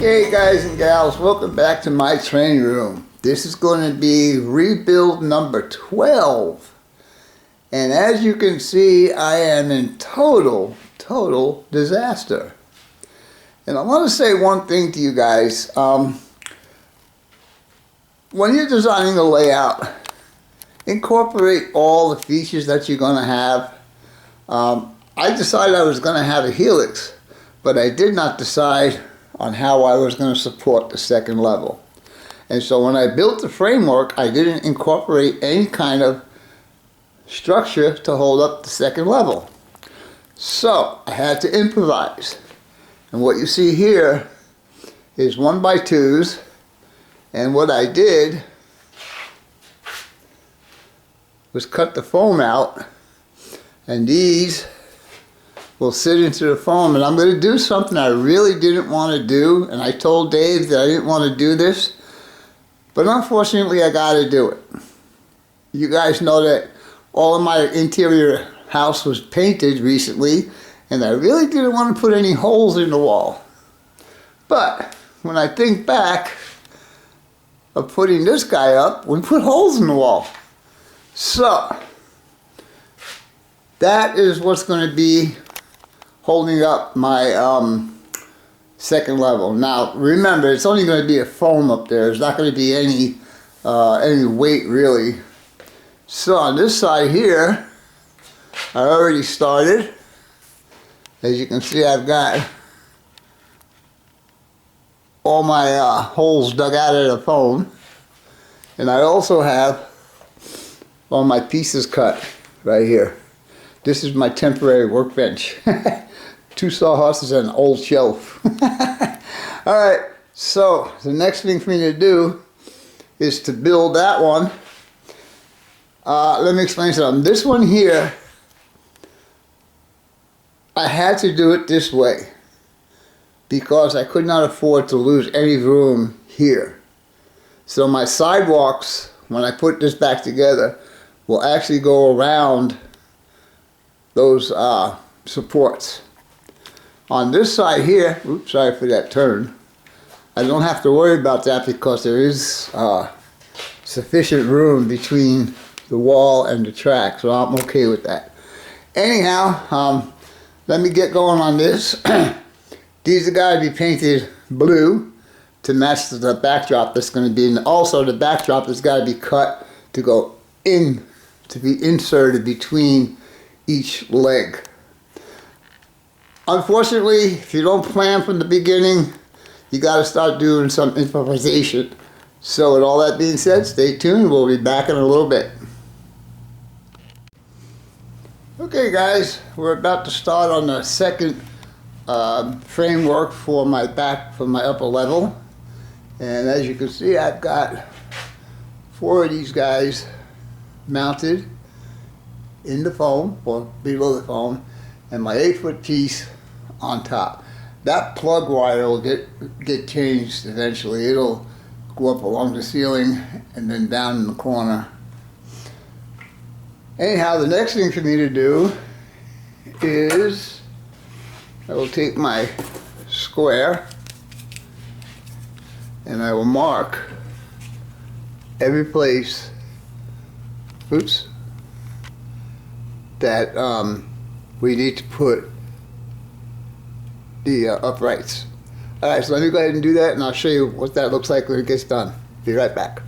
Okay guys and gals, welcome back to my training room. This is going to be rebuild number 12. And as you can see, I am in total disaster. And I want to say one thing to you guys. When you're designing a layout, incorporate all the features that you're going to have. I decided I was going to have a helix, but I did not decide on how I was going to support the second level. And so when I built the framework, I didn't incorporate any kind of structure to hold up the second level. So I had to improvise. And what you see here is 1x2s. And what I did was cut the foam out, and these will sit into the foam. And I'm going to do something I really didn't want to do, and I told Dave that I didn't want to do this, but unfortunately I got to do it. You guys know that all of my interior house was painted recently, and I really didn't want to put any holes in the wall. But when I think back of putting this guy up, we put holes in the wall. So that is what's going to be holding up my second level. Now remember, it's only going to be a foam up there. There's not going to be any weight really. So on this side here, I already started. As you can see, I've got all my holes dug out of the foam, and I also have all my pieces cut right here. This is my temporary workbench. 2 sawhorses and an old shelf. Alright, so the next thing for me to do is to build that one. Let me explain something. This one here, I had to do it this way because I could not afford to lose any room here. So my sidewalks, when I put this back together, will actually go around those supports. On this side here, oops, sorry for that turn, I don't have to worry about that because there is sufficient room between the wall and the track, so I'm okay with that. Anyhow, let me get going on this. These have got to be painted blue to match the backdrop that's going to be in. Also, the backdrop has got to be cut to go in, to be inserted between each leg. Unfortunately, if you don't plan from the beginning, you got to start doing some improvisation. So with all that being said, stay tuned. We'll be back in a little bit. Okay guys, we're about to start on the second framework for my upper level. And as you can see, I've got 4 of these guys mounted in the foam, or below the foam, and my 8-foot piece on top. That plug wire will get changed eventually. It'll go up along the ceiling and then down in the corner. Anyhow, the next thing for me to do is I will take my square and I will mark every place, oops, that we need to put the uprights. Alright, so let me go ahead and do that, and I'll show you what that looks like when it gets done. Be right back.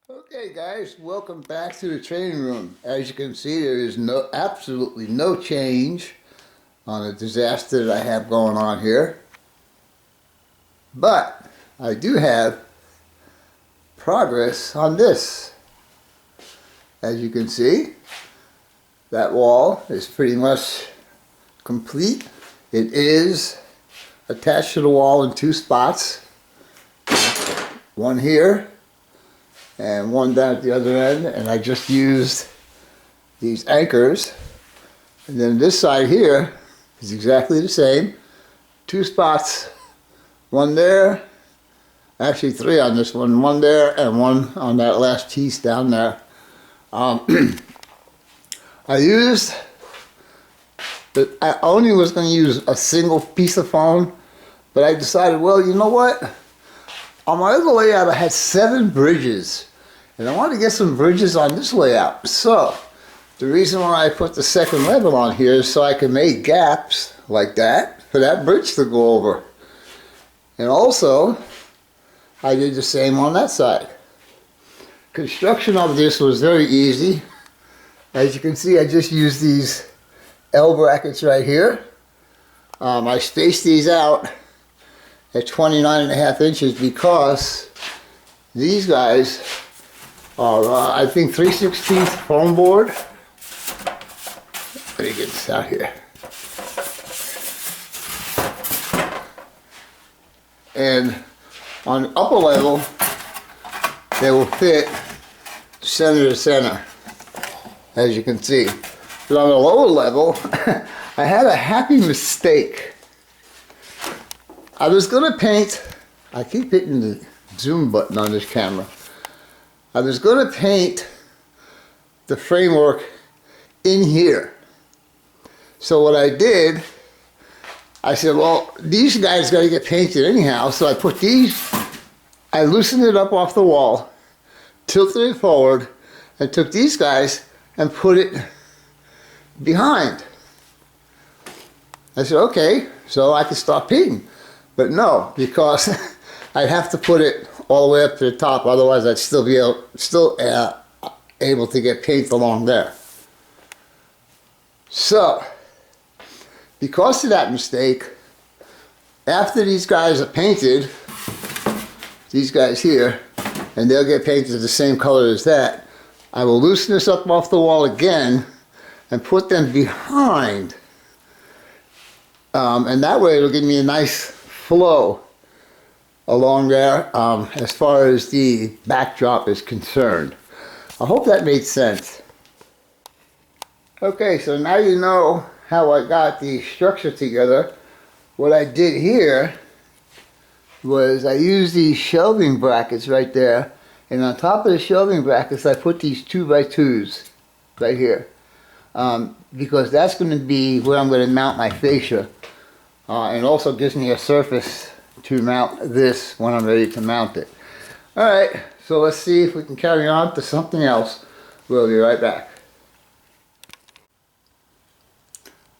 Okay guys, welcome back to the training room. As you can see, there is absolutely no change on the disaster that I have going on here. But I do have progress on this. As you can see, that wall is pretty much complete. It is attached to the wall in 2 spots. One here and one down at the other end, and I just used these anchors. And then this side here is exactly the same. 2 spots, one there, actually 3 on this one, one there and one on that last piece down there. I only was going to use a single piece of foam, But I decided, well, you know what? On my other layout, I had 7 bridges. And I wanted to get some bridges on this layout. So, the reason why I put the second level on here is so I can make gaps like that for that bridge to go over. And also, I did the same on that side. Construction of this was very easy. As you can see, I just used these L brackets right here. I spaced these out at 29.5 inches because these guys are, I think, 3/16 foam board. Let me get this out here. And on the upper level, they will fit center to center, as you can see. But on the lower level, I had a happy mistake. I was going to paint, I keep hitting the zoom button on this camera. I was going to paint the framework in here. So what I did, I said, well, these guys got to get painted anyhow. So I put these, I loosened it up off the wall, tilted it forward, and took these guys and put it behind. I said, okay, so I can start painting. But no, because I'd have to put it all the way up to the top, otherwise I'd still be able to get paint along there. So, because of that mistake, after these guys are painted, these guys here, and they'll get painted the same color as that, I will loosen this up off the wall again and put them behind. And that way it'll give me a nice flow along there as far as the backdrop is concerned. I hope that made sense. Okay, so now you know how I got the structure together. What I did here was I used these shelving brackets right there, and on top of the shelving brackets I put these 2x2s right here, because that's going to be where I'm going to mount my fascia, and also gives me a surface to mount this when I'm ready to mount it. Alright, so let's see if we can carry on to something else. We'll be right back.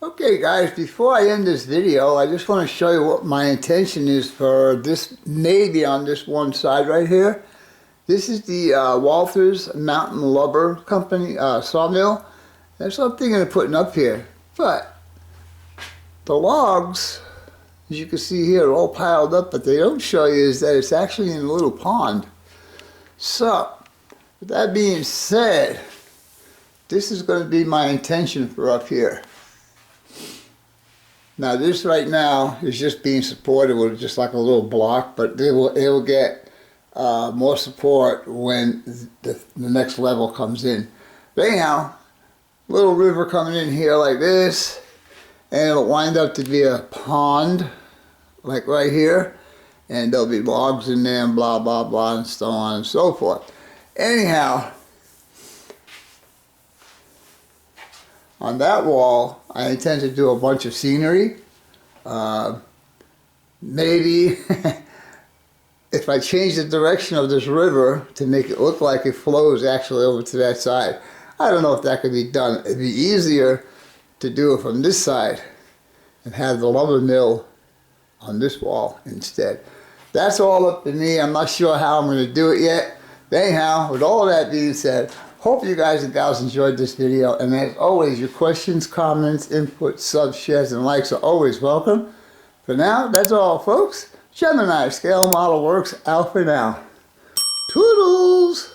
Okay guys, before I end this video, I just want to show you what my intention is for this, maybe on this one side right here. This is the Walters Mountain Lumber Company sawmill. That's what I'm thinking of putting up here. But the logs, as you can see here, are all piled up, but they don't show you is that it's actually in a little pond. So, with that being said, this is going to be my intention for up here. Now this right now is just being supported with just like a little block, but it will get more support when the next level comes in. But anyhow, little river coming in here like this, and it'll wind up to be a pond like right here, and there'll be logs in there and blah blah blah and so on and so forth. Anyhow, on that wall, I intend to do a bunch of scenery. Maybe if I change the direction of this river to make it look like it flows actually over to that side. I don't know if that could be done. It'd be easier to do it from this side and have the lumber mill on this wall instead. That's all up to me. I'm not sure how I'm going to do it yet. But anyhow, with all that being said, hope you guys and gals enjoyed this video, and as always, your questions, comments, input, subs, shares, and likes are always welcome. For now, that's all, folks. GeminiScaleModelWerx out for now. Toodles!